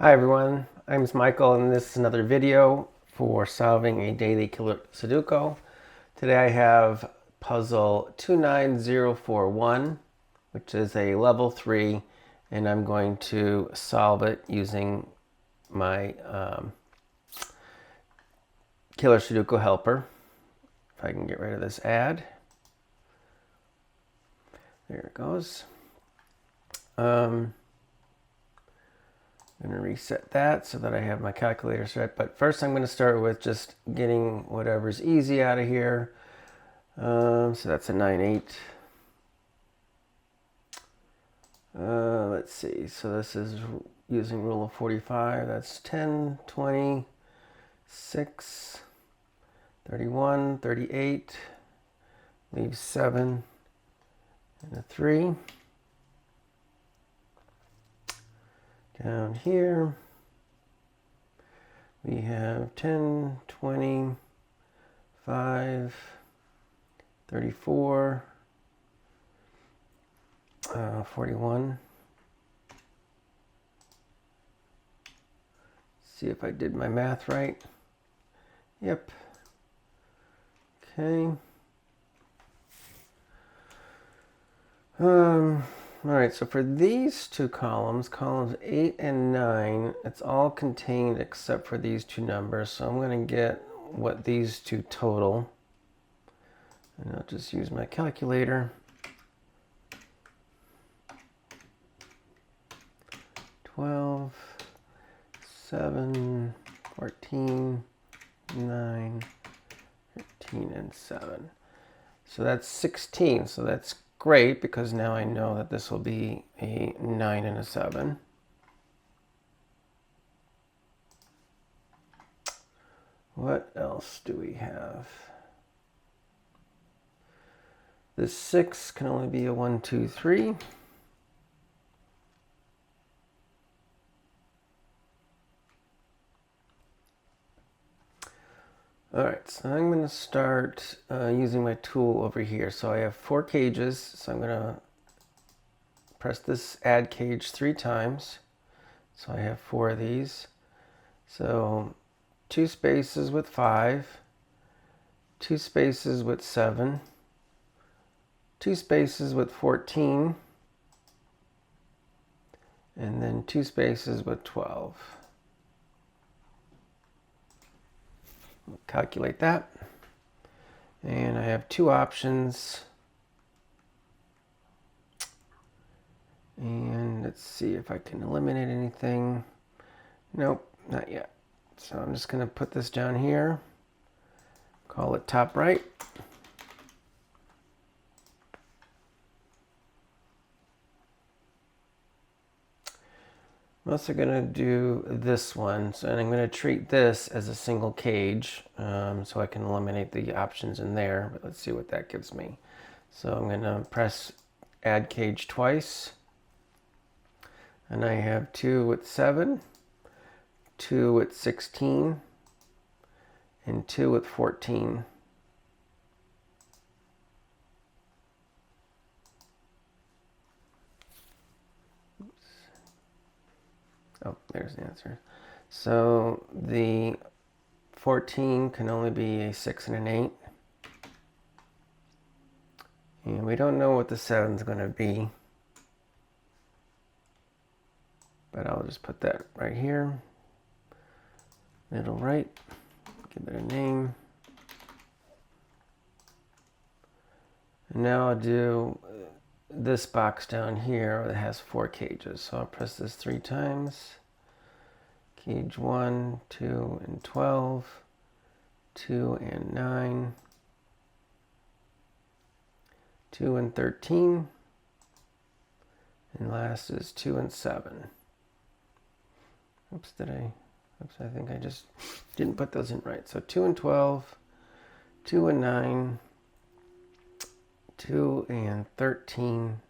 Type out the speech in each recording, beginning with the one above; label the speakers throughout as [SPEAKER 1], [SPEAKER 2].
[SPEAKER 1] Hi everyone, my name is Michael and this is another video for solving a daily killer Sudoku. Today I have puzzle 29041, which is a level 3, and I'm going to solve it using my killer Sudoku helper. If I can get rid of this ad. There it goes. I'm going to reset that so that I have my calculator set. But first I'm going to start with just getting whatever's easy out of here. So that's a 9/8. Let's see. So this is using rule of 45. That's 10, 20, 6, 31, 38. Leave 7 and a 3. Down here, we have 10, 20, 5, 34, 41. See if I did my math right. Yep. Okay. All right, so for these two columns, columns 8 and 9, it's all contained except for these two numbers. So I'm going to get what these two total. And I'll just use my calculator. 12, 7, 14, 9, 13, and 7. So that's 16. So that's great because now I know that this will be a 9 and a 7. What else do we have? The 6 can only be a 1, 2, 3. All right, so I'm going to start using my tool over here. So I have 4 cages, so I'm going to press this add cage 3 times. So I have 4 of these. So 2 spaces with 5, 2 spaces with 7, 2 spaces with 14, and then 2 spaces with 12. We'll calculate that. And I have 2 options. And let's see if I can eliminate anything. Nope, not yet. So I'm just going to put this down here. Call it top right. I'm also going to do this one, and I'm going to treat this as a single cage so I can eliminate the options in there. But let's see what that gives me. So I'm going to press add cage twice, and I have 2 with 7, 2 with 16, and 2 with 14. Oh, there's the answer. So the 14 can only be a 6 and an 8. And we don't know what the 7 is going to be. But I'll just put that right here. Middle right. Give it a name. And now I'll do this box down here that has 4 cages. So I'll press this 3 times. Cage 1, 2, and 12, 2 and 9, 2 and 13, and last is 2 and 7. Oops, I think I just didn't put those in right. So 2 and 12, 2 and 9, 2 and 13,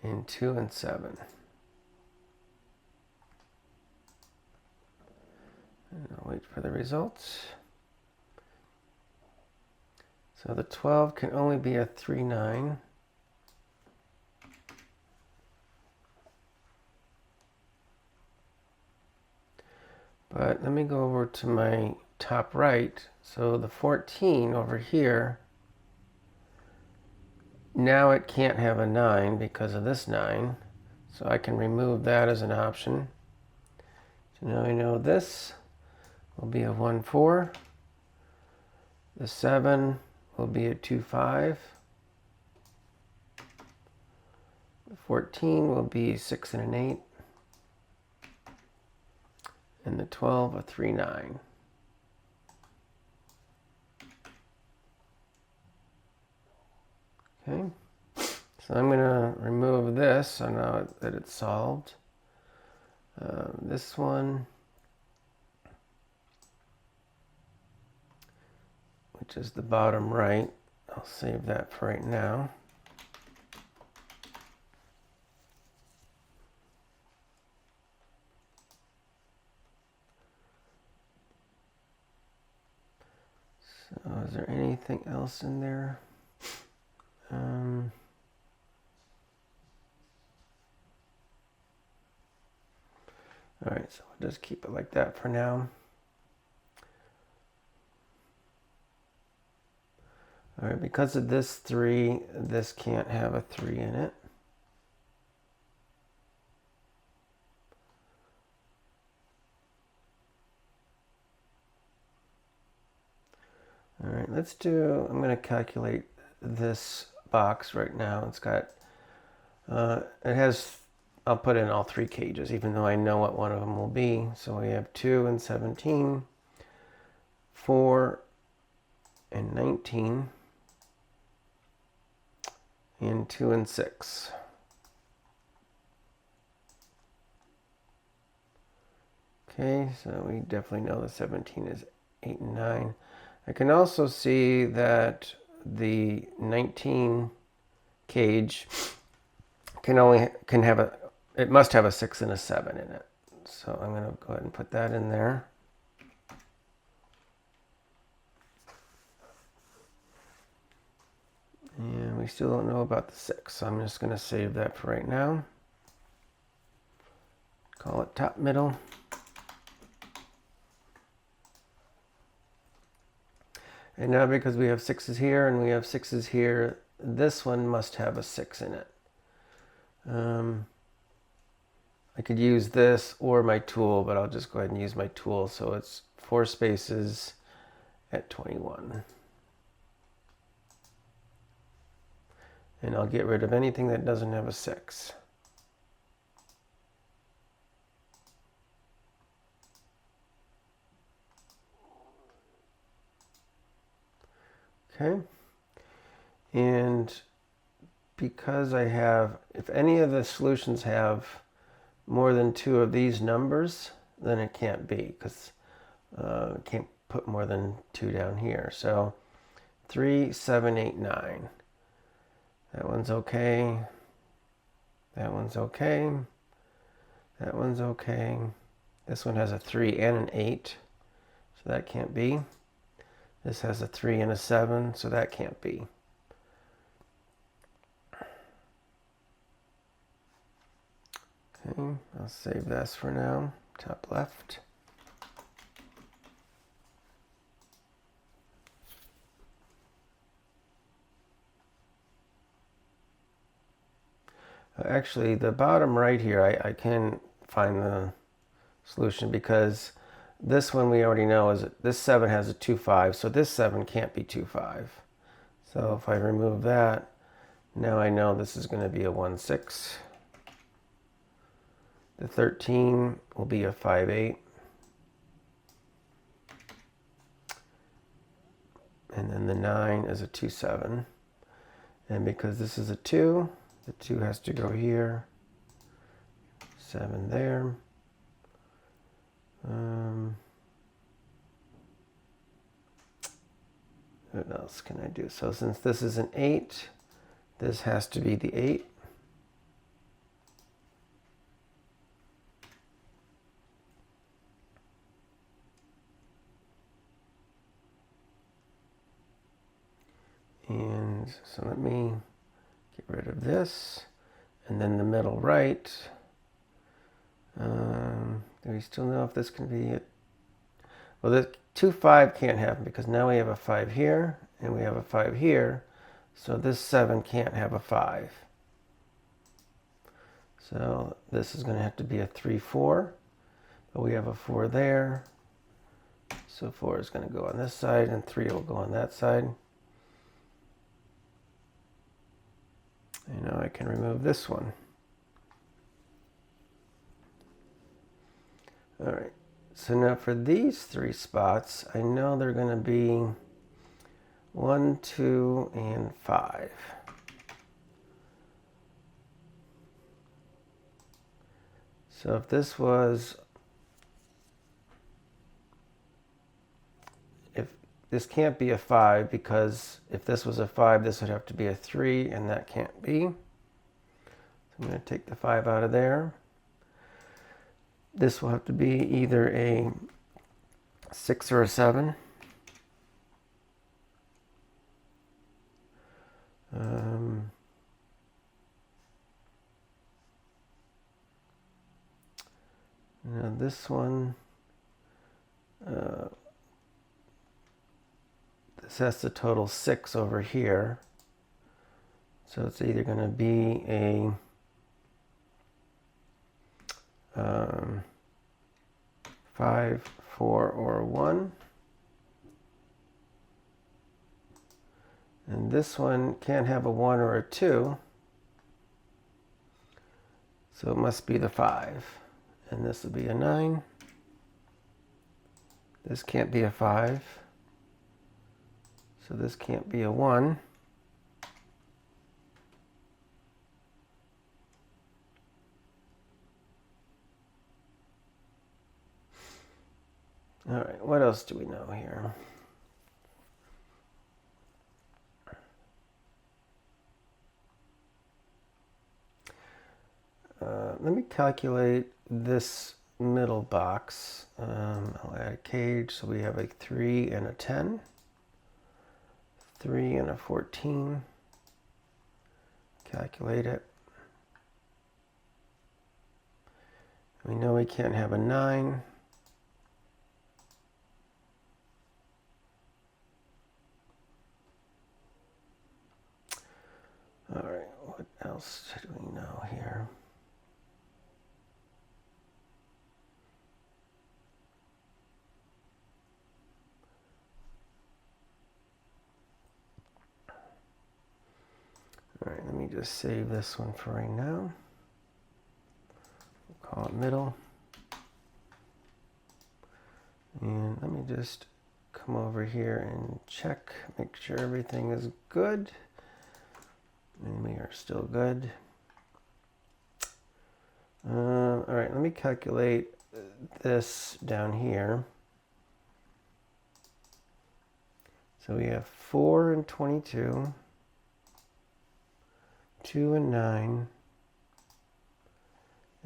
[SPEAKER 1] and 2 and 7. And I'll wait for the results. So the 12 can only be a 3, 9. But let me go over to my top right. So the 14 over here, now it can't have a 9 because of this 9. So I can remove that as an option. So now I know this will be a 1, 4. The 7 will be a 2, 5. The 14 will be 6 and an 8. And the 12 a 3, 9. Okay, so I'm going to remove this so now that it's solved. This one, which is the bottom right, I'll save that for right now. So is there anything else in there? All right, so we'll just keep it like that for now. All right, because of this 3, this can't have a 3 in it. All right, I'm going to calculate this box right now. It's got, I'll put in all 3 cages, even though I know what one of them will be. So we have 2 and 17, 4 and 19, and 2 and 6. Okay, so we definitely know the 17 is 8 and 9. I can also see that the 19 cage it must have a 6 and a 7 in it. So I'm going to go ahead and put that in there. And we still don't know about the 6, so I'm just going to save that for right now. Call it top middle. And now because we have 6s here and we have 6s here, this one must have a 6 in it. I could use this or my tool, but I'll just go ahead and use my tool. So it's 4 spaces at 21. And I'll get rid of anything that doesn't have a 6. Okay. And because I have, if any of the solutions have more than 2 of these numbers, then it can't be, because it can't put more than 2 down here. So 3, 7, 8, 9. That one's okay. That one's okay. That one's okay. This one has a 3 and an 8, so that can't be. This has a 3 and a 7, so that can't be. Okay, I'll save this for now. Top left. Actually, the bottom right here, I can find the solution because this one we already know is this 7 has a 2, 5, so this 7 can't be 2, 5. So if I remove that, now I know this is going to be a 1, 6. The 13 will be a 5, 8. And then the 9 is a 2, 7. And because this is a 2, the 2 has to go here. 7 there. What else can I do? So since this is an 8, this has to be the 8. And so let me get rid of this. And then the middle right. Do we still know if this can be a Well, the 2, 5 can't happen because now we have a 5 here and we have a 5 here. So this 7 can't have a 5. So this is going to have to be a 3, 4. But we have a 4 there. So 4 is going to go on this side and 3 will go on that side. And now I can remove this one. All right. So now for these 3 spots, I know they're going to be 1, 2, and 5. So if this was, if this can't be a 5 because if this was a 5, this would have to be a 3, and that can't be. So I'm going to take the 5 out of there. This will have to be either a 6 or a 7. Now this one, this has to total 6 over here. So it's either going to be a 5, 4, or 1. And this one can't have a 1 or a 2. So it must be the 5. And this will be a 9. This can't be a 5. So this can't be a 1. All right, what else do we know here? Let me calculate this middle box. I'll add a cage, so we have a 3 and a 10, 3 and a 14. Calculate it. We know we can't have a 9. All right, what else do we know here? All right, let me just save this one for right now. We'll call it middle. And let me just come over here and check, make sure everything is good. And we are still good. All right, let me calculate this down here. So we have 4 and 22, 2 and 9,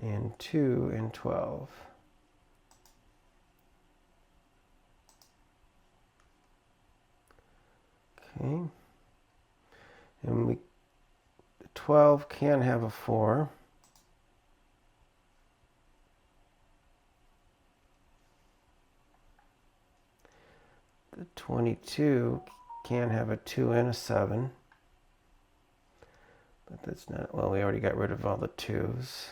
[SPEAKER 1] and 2 and 12. Okay. And the 12 can have a 4. The 22 can have a 2 and a 7. But that's not, well, we already got rid of all the 2s.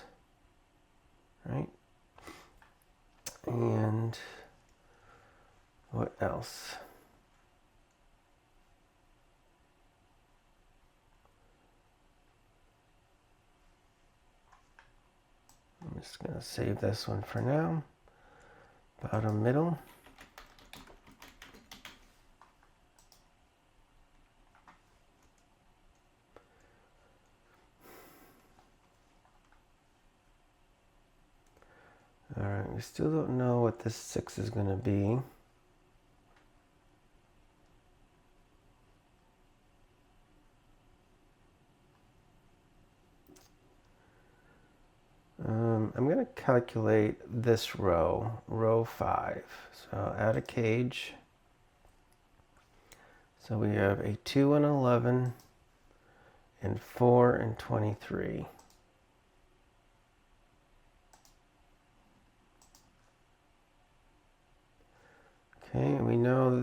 [SPEAKER 1] Right? And what else? I'm just going to save this one for now. Bottom middle. All right, we still don't know what this 6 is going to be. I'm going to calculate this row, row 5. So I'll add a cage. So we have a 2 and 11 and 4 and 23.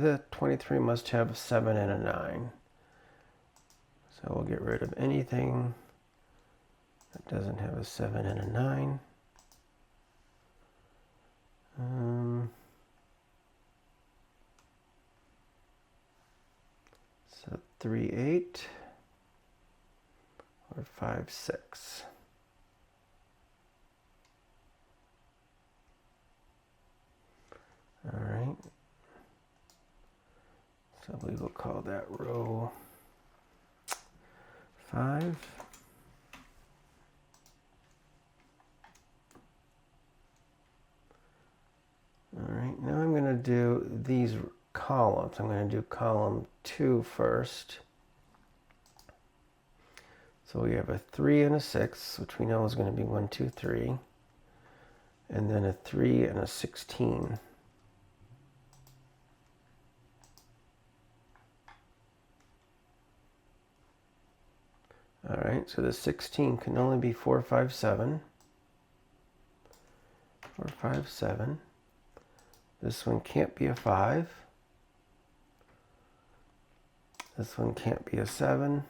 [SPEAKER 1] the 23 must have a 7 and a 9. So we'll get rid of anything that doesn't have a 7 and a 9. So 3, 8 or 5, 6. All right. So we will call that row 5. All right, now I'm going to do these columns. I'm going to do column 2 first. So we have a 3 and a 6, which we know is going to be 1, 2, 3. And then a 3 and a 16. All right, so the 16 can only be 4, 5, 7. 4, 5, 7. This one can't be a 5. This one can't be a 7.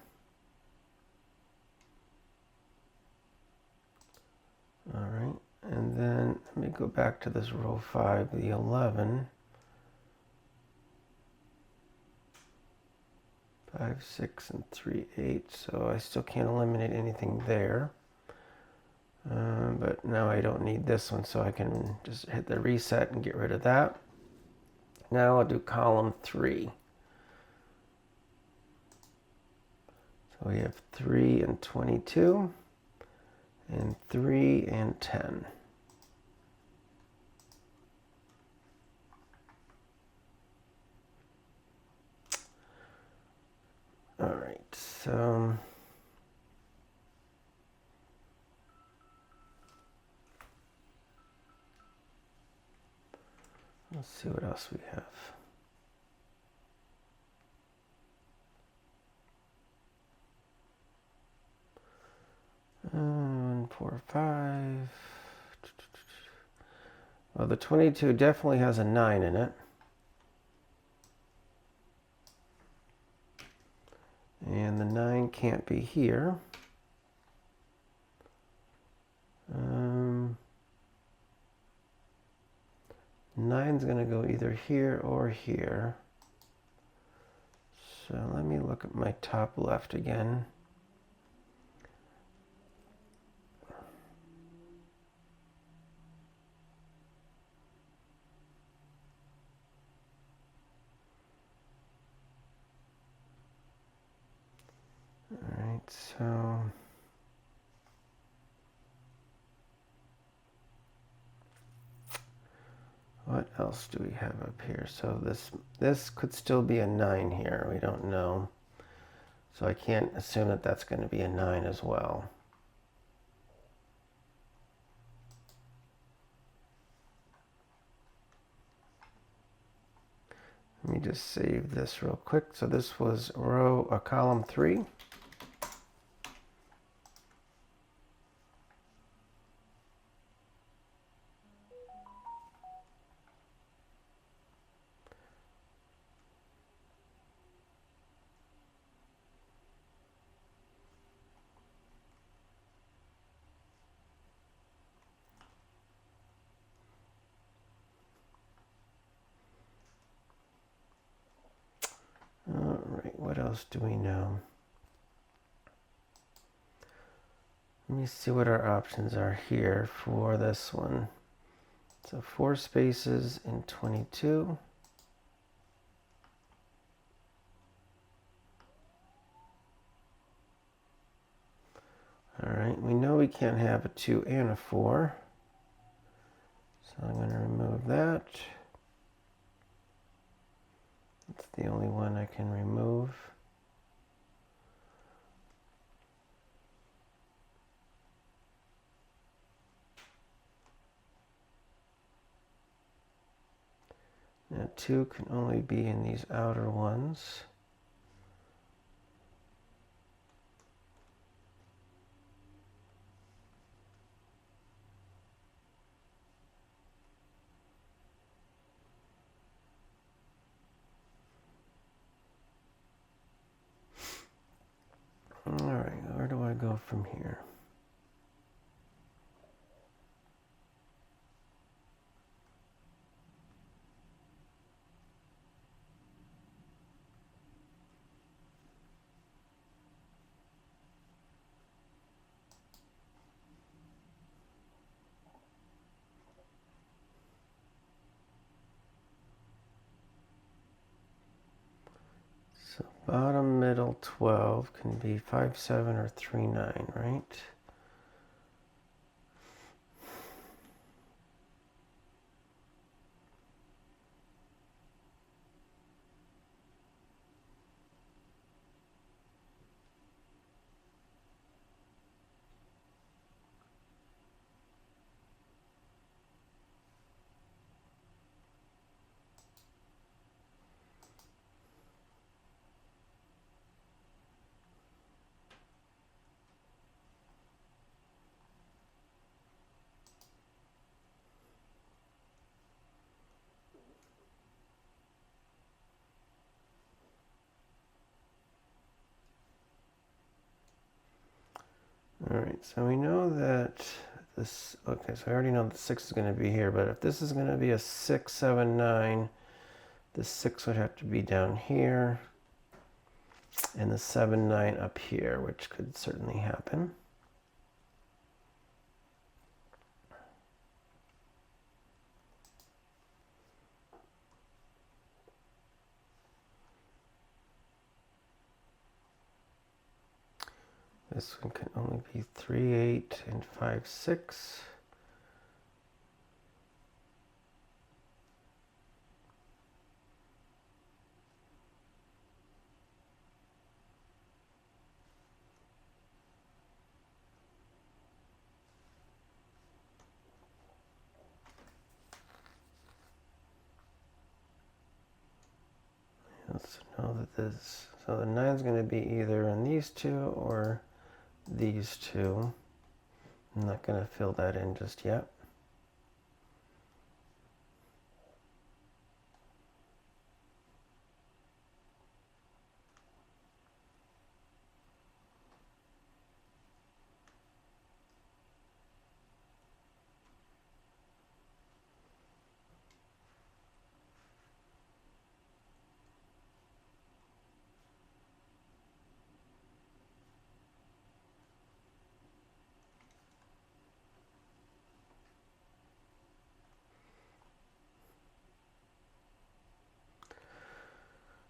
[SPEAKER 1] All right, and then let me go back to this row 5, the 11. 5, 6, and 3, 8. So I still can't eliminate anything there. But now I don't need this one, so I can just hit the reset and get rid of that. Now I'll do column 3. So we have 3 and 22, and 3 and 10. All right, so let's see what else we have. And 4, 5. Well, the 22 definitely has a 9 in it. And the 9 can't be here. 9's going to go either here or here. So let me look at my top left again. All right, so what else do we have up here? So this could still be a 9 here. We don't know. So I can't assume that that's going to be a 9 as well. Let me just save this real quick. So this was column 3. All right, what else do we know? Let me see what our options are here for this one. So 4 spaces in 22. All right, we know we can't have a 2 and a 4. So I'm going to remove that. That's the only one I can remove. Now 2 can only be in these outer ones. go from here? So bottom middle 12 can be 5, 7, or 3, 9, right? All right, so we know that this, okay, so I already know that 6 is going to be here, but if this is going to be a 6, 7, 9, the 6 would have to be down here, and the 7, 9 up here, which could certainly happen. This one can only be 3, 8, and 5, 6. Let's know that this, so the 9 is going to be either in these two or these two. I'm not going to fill that in just yet.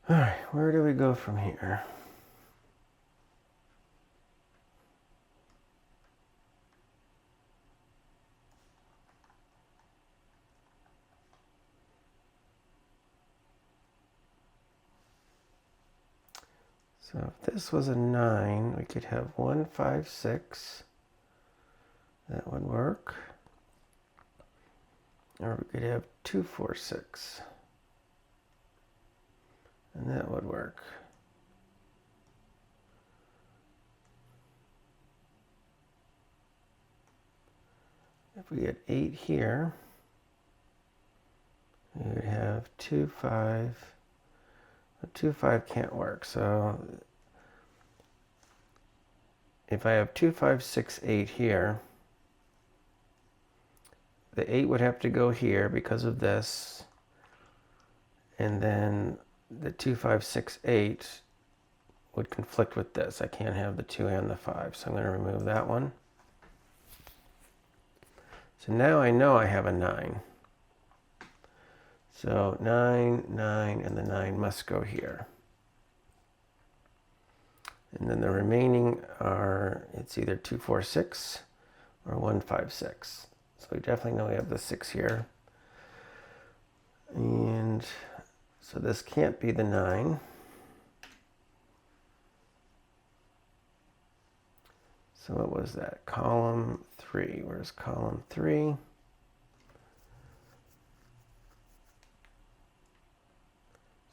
[SPEAKER 1] All right, where do we go from here? So if this was a 9, we could have 1, 5, 6. That would work. Or we could have 2, 4, 6. And that would work. If we get 8 here, we would have 2, 5. 2, 5 can't work. So if I have 2, 5, 6, 8 here, the 8 would have to go here because of this. And then the 2, 5, 6, 8 would conflict with this. I can't have the 2 and the 5. So I'm going to remove that one. So now I know I have a 9. So 9, 9, and the 9 must go here. And then the remaining are, it's either 2, 4, 6 or 1, 5, 6. So we definitely know we have the 6 here. And so this can't be the 9. So what was that? Column 3. Where's column 3?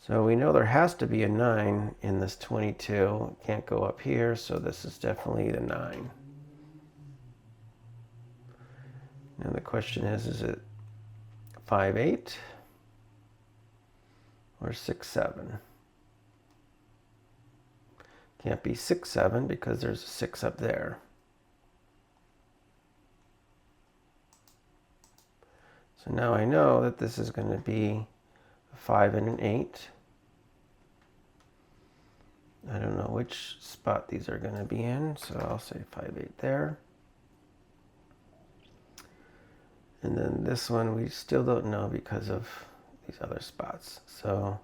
[SPEAKER 1] So we know there has to be a 9 in this 22. It can't go up here, so this is definitely the 9. Now the question is it 5, 8 or 6, 7? Can't be 6, 7 because there's a 6 up there. So now I know that this is going to be a 5 and an 8. I don't know which spot these are going to be in, so I'll say 5, 8 there. And then this one we still don't know because of these other spots. So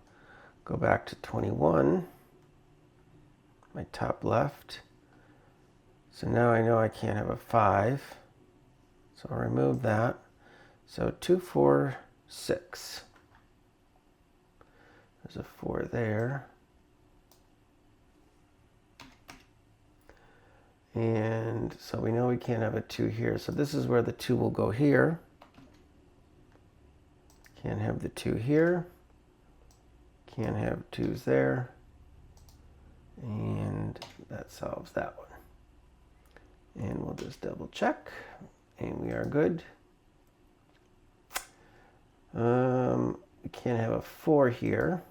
[SPEAKER 1] go back to 21, my top left. So now I know I can't have a 5. So I'll remove that. So 2, 4, 6. There's a 4 there. And so we know we can't have a 2 here. So this is where the 2 will go here. Can't have the 2 here. Can't have 2s there. And that solves that one. And we'll just double check. And we are good. We can't have a 4 here.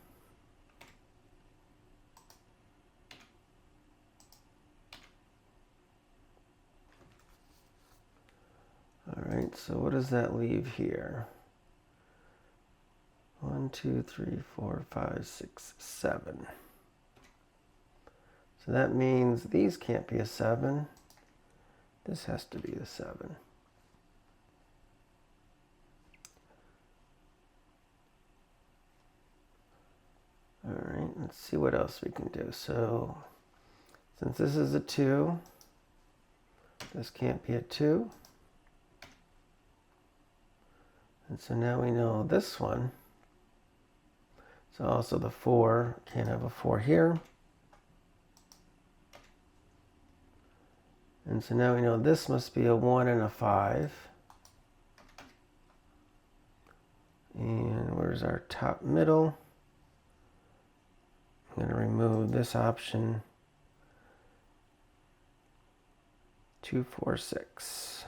[SPEAKER 1] All right, so what does that leave here? 1, 2, 3, 4, 5, 6, 7. So that means these can't be a 7. This has to be the 7. All right, let's see what else we can do. So since this is a 2, this can't be a 2. And so now we know this one. So also the 4, can't have a 4 here. And so now we know this must be a 1 and a 5. And where's our top middle? I'm going to remove this option. 2, 4, 6.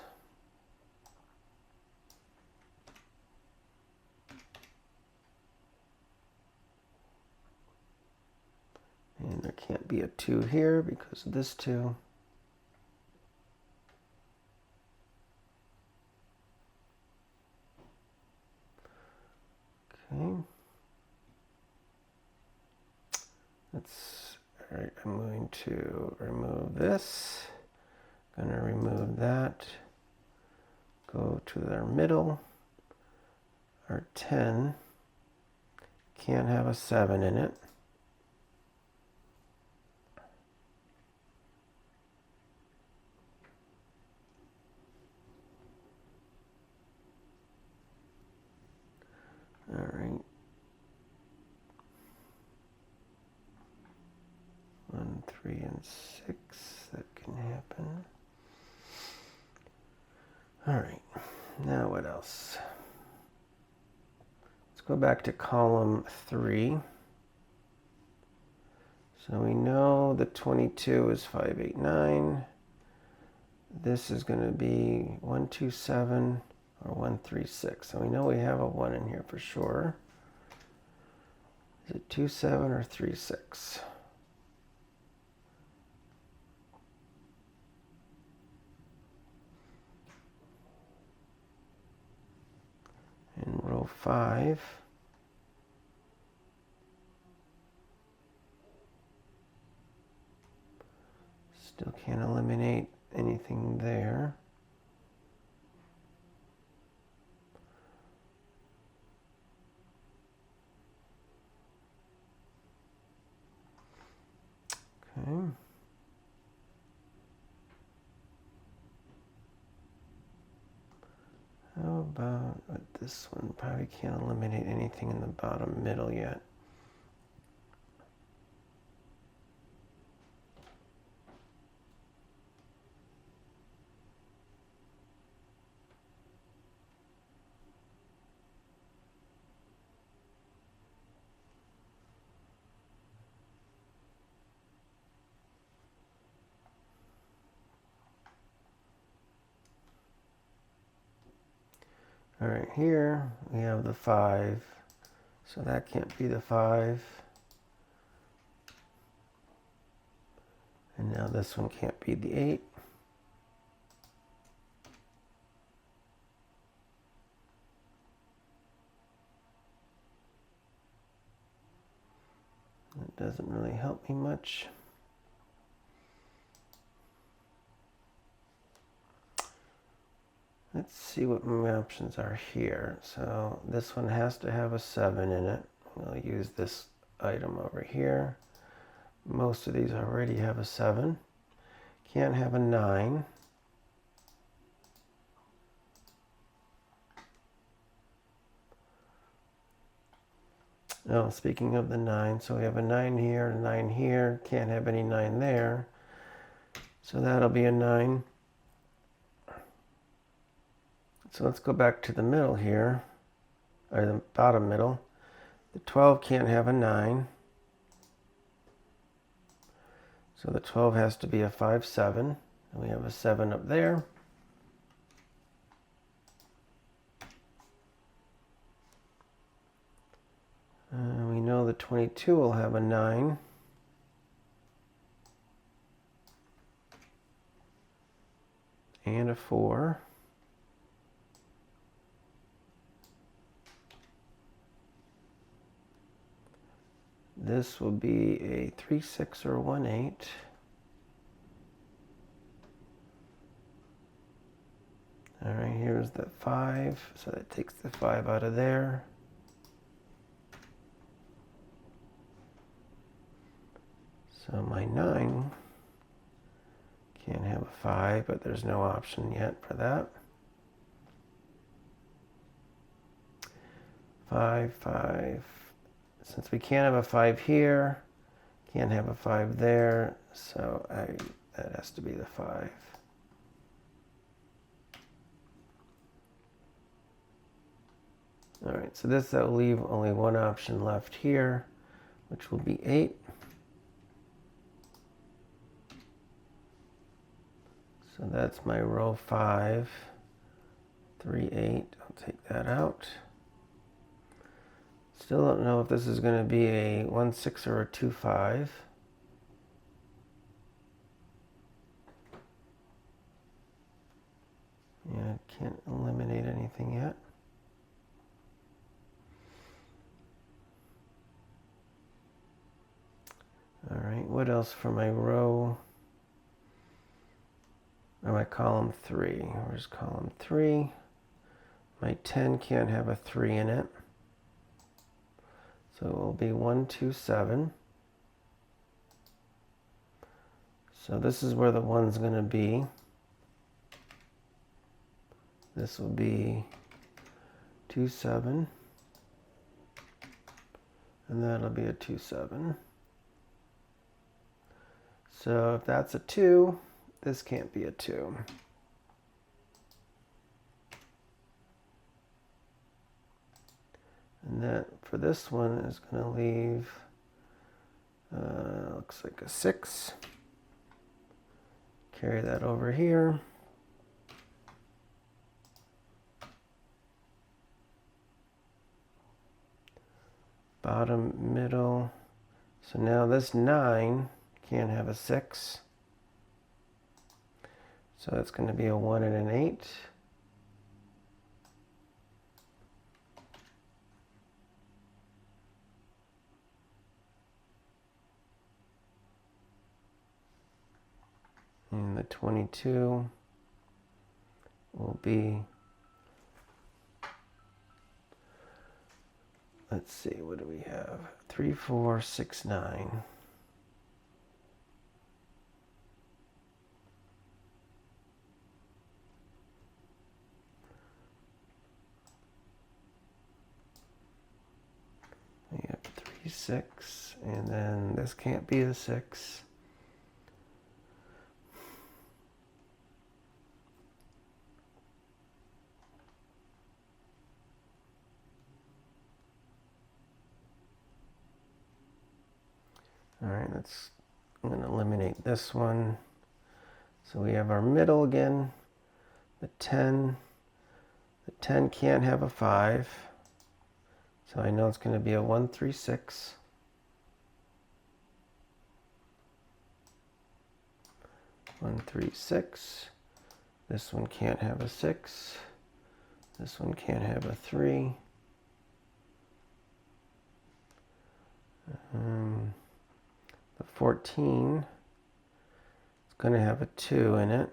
[SPEAKER 1] And there can't be a 2 here because of this 2. Okay. All right, I'm going to remove this. I'm going to remove that. Go to our middle. Our 10 can't have a 7 in it. All right. 1, 3, and 6. That can happen. All right. Now what else? Let's go back to column 3. So we know the 22 is 5, 8, 9. This is going to be 1, 2, 7 or 1, 3, 6. So we know we have a 1 in here for sure. Is it 2, 7 or 3, 6? In row 5, still can't eliminate anything there. Okay. How about this one? Probably can't eliminate anything in the bottom middle yet. All right, here we have the 5, so that can't be the 5. And now this one can't be the 8. That doesn't really help me much. Let's see what my options are here. So this one has to have a 7 in it. We'll use this item over here. Most of these already have a 7. Can't have a 9. Oh, speaking of the 9, so we have a 9 here, a 9 here. Can't have any 9 there. So that'll be a 9. So let's go back to the middle here, or the bottom middle. The 12 can't have a 9. So the 12 has to be a 5, 7. And we have a 7 up there. We know the 22 will have a 9. And a 4. This will be a 3, 6, or 1, 8. All right, here's the 5, so that takes the 5 out of there. So my 9 can't have a 5, but there's no option yet for that. 5, 5. Since we can't have a 5 here, can't have a 5 there, so that has to be the 5. All right, so this will leave only one option left here, which will be 8. So that's my row 5, 3, 8. I'll take that out. Still don't know if this is going to be a 1, 6 or a 2, 5. Yeah, can't eliminate anything yet. All right, what else for my row? Or my column 3. Where's column 3? My 10 can't have a 3 in it. So it will be 1, 2, 7. So this is where the 1's going to be. This will be 2, 7. And that'll be a 2, 7. So if that's a 2, this can't be a 2. And that for this one is going to leave, looks like a 6. Carry that over here. Bottom, middle. So now this 9 can't have a 6. So it's going to be a 1 and an 8. And the 22 will be, let's see, what do we have? 3, 4, 6, 9. We have 3, 6, and then this can't be the 6. All right, I'm going to eliminate this one. So we have our middle again, the 10. The 10 can't have a 5. So I know it's going to be a 1, 3, 6. 1, 3, 6. This one can't have a 6. This one can't have a 3. The 14 is going to have a 2 in it.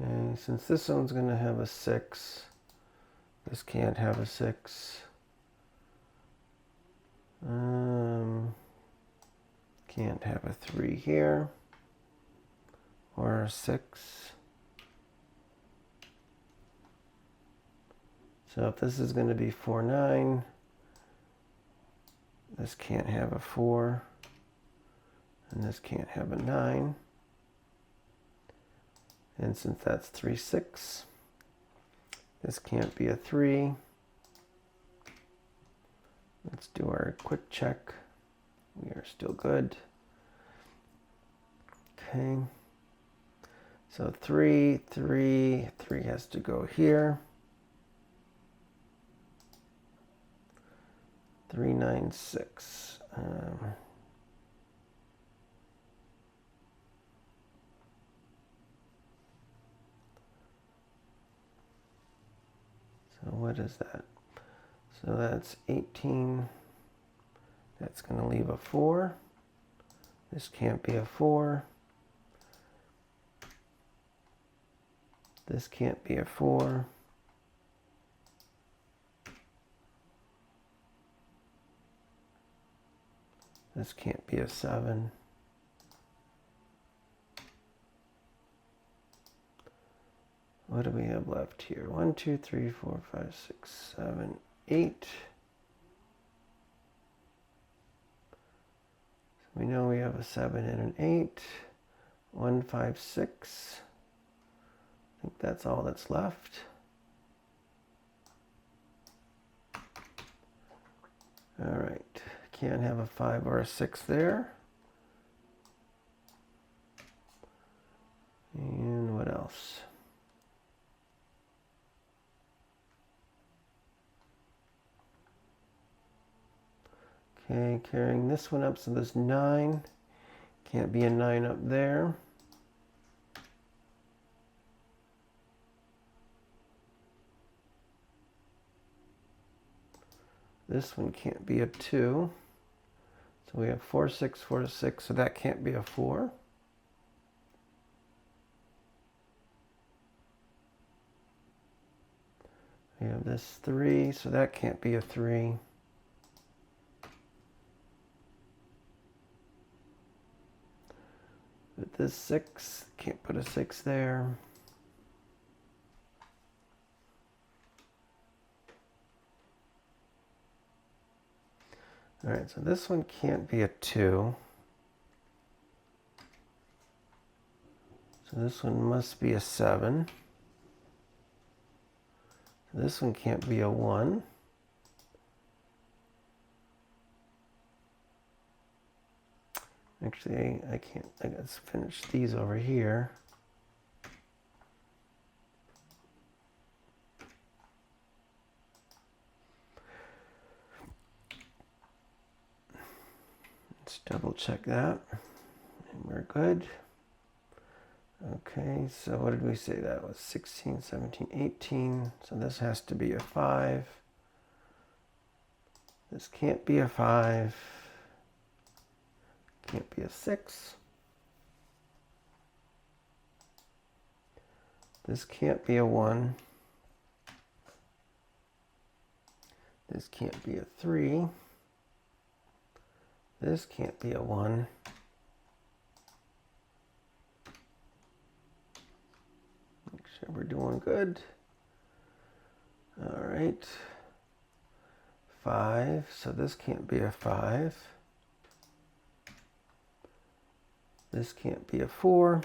[SPEAKER 1] Okay, since this one's going to have a 6, this can't have a 6. Can't have a 3 here, or a 6. So if this is going to be 4, 9, this can't have a 4, and this can't have a 9. And since that's 3, 6, this can't be a 3. Let's do our quick check. We are still good. Okay. So 3, 3, 3 has to go here. 3, 9, 6. So what is that? So that's 18. That's going to leave a 4. This can't be a 4. This can't be a 4. This can't be a 7. What do we have left here? 1, 2, 3, 4, 5, 6, 7, 8. So we know we have a 7 and an 8. 1, 5, 6. I think that's all that's left. All right. Can't have a 5 or a 6 there. And what else? Okay, carrying this one up, so there's 9. Can't be a 9 up there. This one can't be a 2. So we have 4, 6, 4, 6, so that can't be a 4. We have this 3, so that can't be a 3. But this 6, can't put a 6 there. All right, so this one can't be a 2. So this one must be a 7. So this one can't be a 1. Actually, I can't. Let's finish these over here. Let's double check that. And we're good. Okay, so what did we say? That was 16, 17, 18. So this has to be a 5. This can't be a 5. Can't be a 6. This can't be a 1. This can't be a 3. This can't be a 1. Make sure we're doing good. All right. 5. So this can't be a 5. This can't be a 4.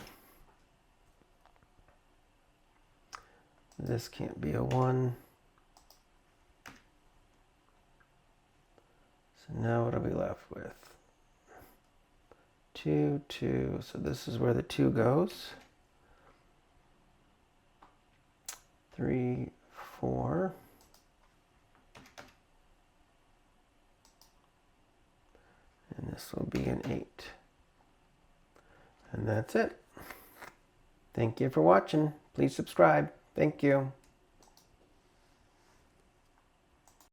[SPEAKER 1] This can't be a 1. So now what are we left with? 2, 2. So this is where the 2 goes. 3, 4. this will be an 8. And that's it. Thank you for watching. Please subscribe. Thank you.